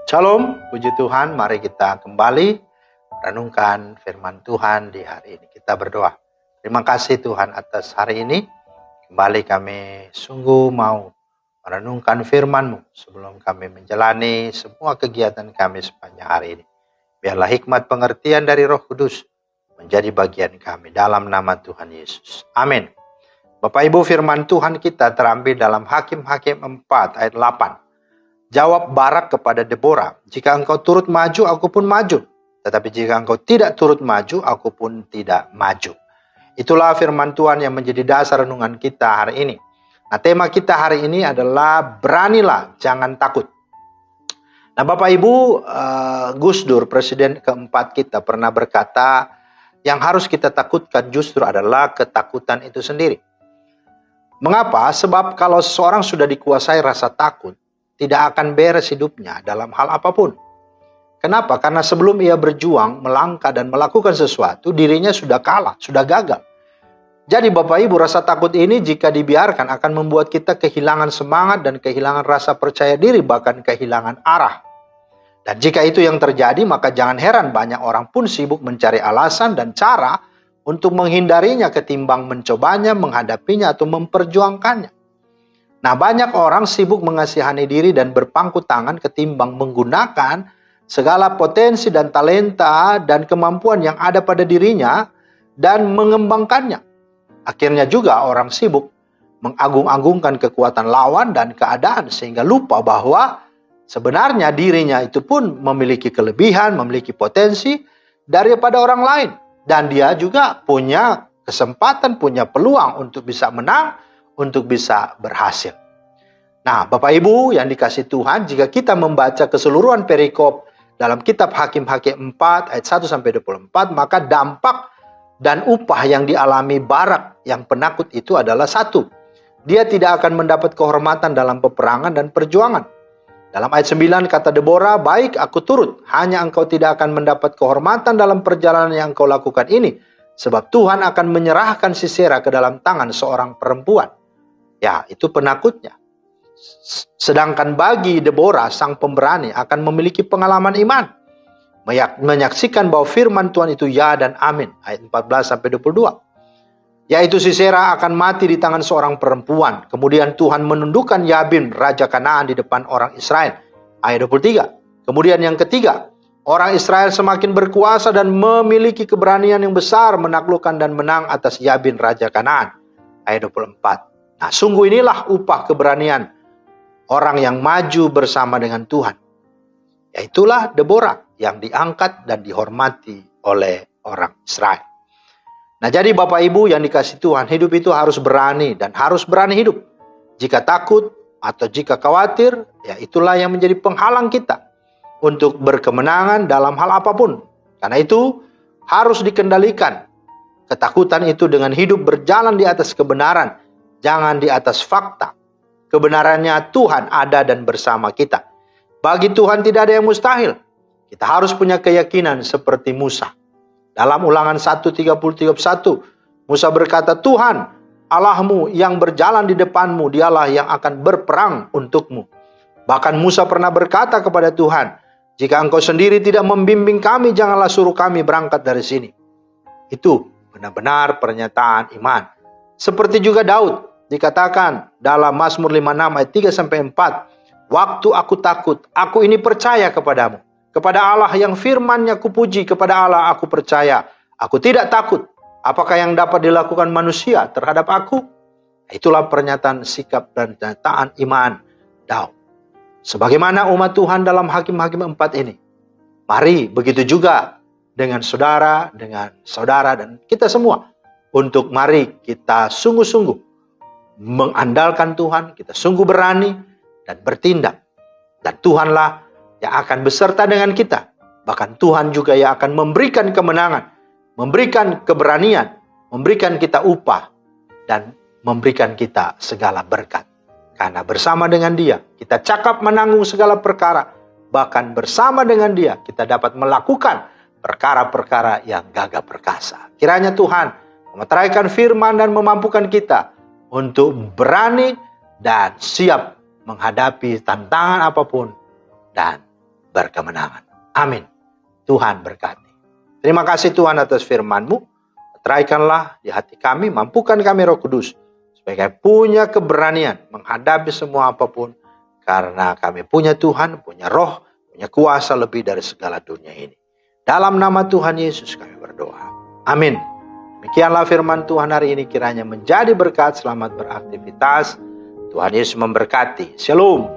Shalom, puji Tuhan, mari kita kembali renungkan firman Tuhan di hari ini. Kita berdoa. Terima kasih Tuhan atas hari ini. Kembali kami sungguh mau merenungkan firman-Mu sebelum kami menjalani semua kegiatan kami sepanjang hari ini. Biarlah hikmat pengertian dari Roh Kudus menjadi bagian kami dalam nama Tuhan Yesus. Amin. Bapak Ibu, firman Tuhan kita terambil dalam Hakim-Hakim 4 ayat 8. Jawab Barak kepada Deborah, jika engkau turut maju, aku pun maju. Tetapi jika engkau tidak turut maju, aku pun tidak maju. Itulah firman Tuhan yang menjadi dasar renungan kita hari ini. Nah, tema kita hari ini adalah beranilah, jangan takut. Nah, Bapak Ibu, Gus Dur, presiden keempat kita, pernah berkata, yang harus kita takutkan justru adalah ketakutan itu sendiri. Mengapa? Sebab kalau seseorang sudah dikuasai rasa takut, tidak akan beres hidupnya dalam hal apapun. Kenapa? Karena sebelum ia berjuang, melangkah dan melakukan sesuatu, dirinya sudah kalah, sudah gagal. Jadi Bapak Ibu, rasa takut ini jika dibiarkan akan membuat kita kehilangan semangat dan kehilangan rasa percaya diri, bahkan kehilangan arah. Dan jika itu yang terjadi, maka jangan heran banyak orang pun sibuk mencari alasan dan cara untuk menghindarinya ketimbang mencobanya, menghadapinya atau memperjuangkannya. Nah, banyak orang sibuk mengasihani diri dan berpangku tangan ketimbang menggunakan segala potensi dan talenta dan kemampuan yang ada pada dirinya dan mengembangkannya. Akhirnya juga orang sibuk mengagung-agungkan kekuatan lawan dan keadaan sehingga lupa bahwa sebenarnya dirinya itu pun memiliki kelebihan, memiliki potensi daripada orang lain. Dan dia juga punya kesempatan, punya peluang untuk bisa menang, untuk bisa berhasil. Nah, Bapak Ibu yang dikasih Tuhan, jika kita membaca keseluruhan perikop dalam kitab Hakim-Hakim 4 ayat 1-24, maka dampak dan upah yang dialami Barak yang penakut itu adalah satu. Dia tidak akan mendapat kehormatan dalam peperangan dan perjuangan. Dalam ayat 9 kata Deborah, baik aku turut, hanya engkau tidak akan mendapat kehormatan dalam perjalanan yang engkau lakukan ini, sebab Tuhan akan menyerahkan Sisera ke dalam tangan seorang perempuan. Ya, itu penakutnya. Sedangkan bagi Deborah, sang pemberani akan memiliki pengalaman iman. Menyaksikan bahwa firman Tuhan itu ya dan amin. Ayat 14-22. Yaitu Sisera akan mati di tangan seorang perempuan. Kemudian Tuhan menundukkan Yabin, Raja Kanaan di depan orang Israel. Ayat 23. Kemudian yang ketiga, orang Israel semakin berkuasa dan memiliki keberanian yang besar menaklukkan dan menang atas Yabin, Raja Kanaan. Ayat 24. Nah, sungguh inilah upah keberanian orang yang maju bersama dengan Tuhan. Yaitulah Deborah yang diangkat dan dihormati oleh orang Israel. Nah, jadi Bapak Ibu yang dikasih Tuhan, hidup itu harus berani dan harus berani hidup. Jika takut atau jika khawatir, ya itulah yang menjadi penghalang kita untuk berkemenangan dalam hal apapun. Karena itu harus dikendalikan. Ketakutan itu dengan hidup berjalan di atas kebenaran, jangan di atas fakta. Kebenarannya Tuhan ada dan bersama kita. Bagi Tuhan tidak ada yang mustahil. Kita harus punya keyakinan seperti Musa. Dalam Ulangan 1:30-31, Musa berkata, Tuhan Allahmu yang berjalan di depanmu, dialah yang akan berperang untukmu. Bahkan Musa pernah berkata kepada Tuhan, jika engkau sendiri tidak membimbing kami, janganlah suruh kami berangkat dari sini. Itu benar-benar pernyataan iman. Seperti juga Daud, dikatakan dalam Mazmur 56 ayat 3-4, waktu aku takut, aku ini percaya kepadamu. Kepada Allah yang firman-Nya kupuji, kepada Allah aku percaya. Aku tidak takut. Apakah yang dapat dilakukan manusia terhadap aku? Itulah pernyataan sikap dan pernyataan iman Daud. Sebagaimana umat Tuhan dalam Hakim-Hakim 4 ini. Mari begitu juga dengan saudara dan kita semua. Untuk mari kita sungguh-sungguh mengandalkan Tuhan, kita sungguh berani dan bertindak. Dan Tuhanlah yang akan beserta dengan kita. Bahkan Tuhan juga yang akan memberikan kemenangan, memberikan keberanian, memberikan kita upah, dan memberikan kita segala berkat. Karena bersama dengan Dia, kita cakap menanggung segala perkara. Bahkan bersama dengan Dia, kita dapat melakukan perkara-perkara yang gagah perkasa. Kiranya Tuhan memeteraikan firman dan memampukan kita untuk berani dan siap menghadapi tantangan apapun dan berkemenangan. Amin. Tuhan berkati. Terima kasih Tuhan atas firman-Mu. Teraikanlah di hati kami, mampukan kami Roh Kudus, supaya kami punya keberanian menghadapi semua apapun, karena kami punya Tuhan, punya roh, punya kuasa lebih dari segala dunia ini. Dalam nama Tuhan Yesus kami berdoa. Amin. Demikianlah firman Tuhan hari ini, kiranya menjadi berkat. Selamat beraktivitas. Tuhan Yesus memberkati. Shalom.